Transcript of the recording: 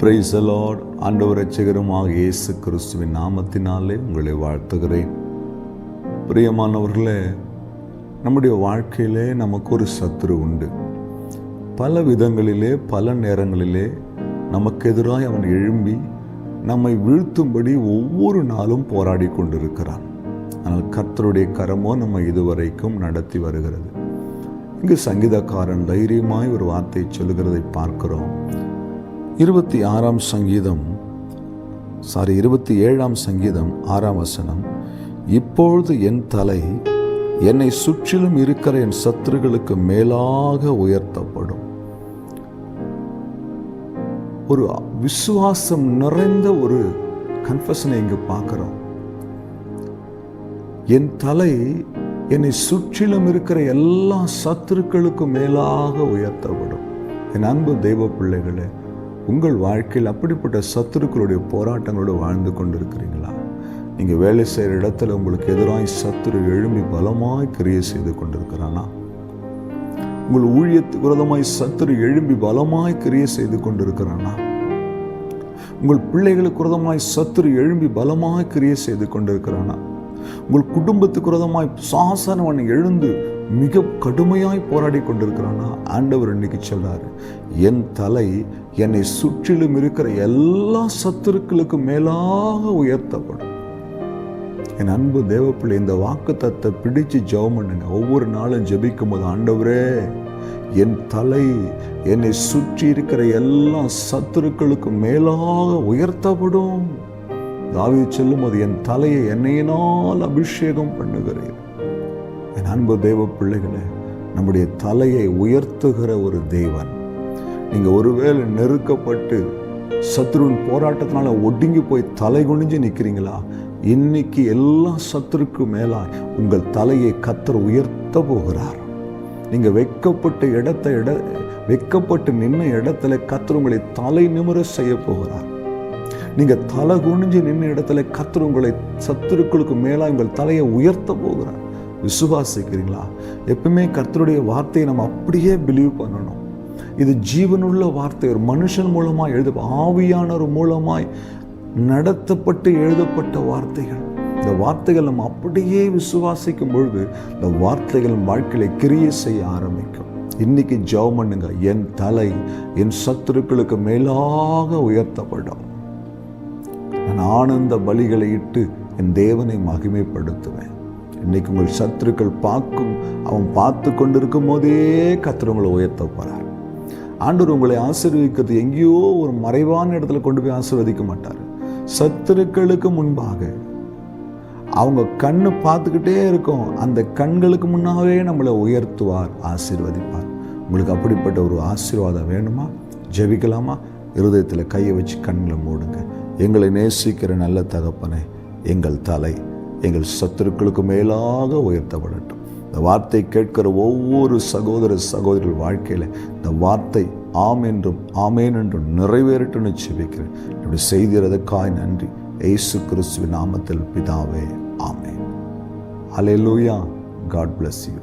Praise the Lord. ஆண்டவர் இரட்சகருமாக இயேசு கிறிஸ்துவின் நாமத்தினாலே உங்களை வாழ்த்துகிறேன். பிரியமானவர்களே, நம்முடைய வாழ்க்கையிலே நமக்கு ஒரு சத்துரு உண்டு. பல விதங்களிலே பல நேரங்களிலே நமக்கு எதிராக அவன் எழும்பி நம்மை வீழ்த்தும்படி ஒவ்வொரு நாளும் போராடி கொண்டிருக்கிறான். ஆனால் கர்த்தருடைய கரமோ நம்மை இதுவரைக்கும் நடத்தி வருகிறது. இங்கு சங்கீதக்காரன் தைரியமாய் ஒரு வார்த்தை சொல்லுகிறதை பார்க்கிறோம். 27ஆம் சங்கீதம் 6ஆம் வசனம், இப்பொழுது என் தலை என்னை சுற்றிலும் இருக்கிற என் சத்துருக்களுக்கு மேலாக உயர்த்தப்படும். ஒரு விசுவாசம் நிறைந்த ஒரு கன்ஃபெஷனை இங்கு பார்க்கிறோம். என் தலை என்னை சுற்றிலும் இருக்கிற எல்லா சத்துருக்களுக்கும் மேலாக உயர்த்தப்படும். என் அன்பு தெய்வ பிள்ளைகளே, உங்கள் வாழ்க்கையில் அப்படிப்பட்ட சத்துருக்களுடைய போராட்டங்களோடு வாழ்ந்து கொண்டிருக்கிறீங்களா? நீங்கள் வேலை செய்கிற இடத்துல உங்களுக்கு எதிராக சத்துரு எழும்பி பலமாய் கிரியை செய்து கொண்டிருக்கிறானா? உங்கள் ஊழியத்துக்கு விரோதமாய் சத்துரு எழும்பி பலமாய் கிரியை செய்து கொண்டிருக்கிறானா? உங்கள் பிள்ளைகளுக்கு விரோதமாய் சத்துரு எழும்பி பலமாய் கிரியை செய்து கொண்டிருக்கிறானா? உங்கள் குடும்பத்துக்கு விரோதமாய் சாசனவன் எழுந்து மிக கடுமையாய் போராடி கொண்டிருக்கிறானா? ஆண்டவர் இன்னைக்கு சொல்றாரு, என் தலை என்னை சுற்றிலும் இருக்கிற எல்லா சத்துருக்களுக்கு மேலாக உயர்த்தப்படும். என் அன்பு தேவப்பிள்ளை, இந்த வாக்குத்தத்தை பிடிச்சு ஜெபம் பண்ணுங்க. ஒவ்வொரு நாளும் ஜெபிக்கும் போது, ஆண்டவரே, என் தலை என்னை சுற்றி இருக்கிற எல்லா சத்துருக்களுக்கு மேலாக உயர்த்தப்படும். தாவீது சொல்லும் போது, என் தலையை எண்ணெயினால் அபிஷேகம் பண்ணுகிறேன். என் அன்பு தேவ பிள்ளைகளே, நம்முடைய தலையை உயர்த்துகிற ஒரு தேவன். நீங்க ஒருவேளை நெருக்கப்பட்டு சத்துருவின் போராட்டத்தினால ஒடுங்கி போய் தலை குனிஞ்சு நிற்கிறீங்களா? இன்னைக்கு எல்லா சத்துருக்கு மேலாய் உங்கள் தலையை கர்த்தர் உயர்த்த போகிறார். நீங்க வெக்கப்பட்டு நின்ன இடத்துல கர்த்தர் உங்களை தலை நிமிர செய்ய போகிறார். நீங்க தலை குனிஞ்சு நின்ன இடத்துல கர்த்தர் உங்களை சத்துருக்களுக்கு மேலாய் உங்கள் தலையை உயர்த்த போகிறார். விசுவாசிக்கிறீங்களா? எப்பவுமே கர்த்தருடைய வார்த்தையை நம்ம அப்படியே பிலீவ் பண்ணணும். இது ஜீவனுள்ள வார்த்தை. ஒரு மனுஷன் மூலமாய் ஆவியானவர் மூலமாய் நடத்தப்பட்டு எழுதப்பட்ட வார்த்தைகள். இந்த வார்த்தைகள் நம்ம அப்படியே விசுவாசிக்கும் பொழுது இந்த வார்த்தைகள் வாழ்க்கையில கிரியை செய்ய ஆரம்பிக்கும். இன்னைக்கு ஜெபம் பண்ணுங்க, என் தலை என் சத்துருக்களுக்கு மேலாக உயர்த்தப்படும். நான் ஆனந்த பலிகளை இட்டு என் தேவனை மகிமைப்படுத்துவேன். இன்னைக்கு உங்கள் சத்துருக்கள் அவன் பார்த்து கொண்டிருக்கும் போதே கர்த்தர் உங்களை உயர்த்த போறார். ஆண்டவர் உங்களை ஆசீர்வதிக்கிறது எங்கேயோ ஒரு மறைவான இடத்துல கொண்டு போய் ஆசீர்வதிக்க மாட்டார். சத்துருக்களுக்கு முன்பாக அவங்க கண்ணு பார்த்துக்கிட்டே இருக்கும். அந்த கண்களுக்கு முன்னாவே நம்மளை உயர்த்துவார், ஆசீர்வதிப்பார். உங்களுக்கு அப்படிப்பட்ட ஒரு ஆசீர்வாதம் வேணுமா? ஜெபிக்கலாமா? இருதயத்தில் கையை வச்சு கண்களை மூடுங்க. எங்களை நேசிக்கிற நல்ல தகப்பனே, எங்கள் தலை எங்கள் சத்துருக்களுக்கு மேலாக உயர்த்தப்படட்டும். இந்த வார்த்தை கேட்கிற ஒவ்வொரு சகோதரர்கள் வாழ்க்கையில் இந்த வார்த்தை ஆம் என்றும் ஆமேன் என்றும் நிறைவேறட்டும்னு ஜெபிக்கிறேன். இப்படி செய்கிறதுக்காய் நன்றி. இயேசு கிறிஸ்துவின் நாமத்தில் பிதாவே, ஆமேன். ஹல்லேலூயா. God bless you.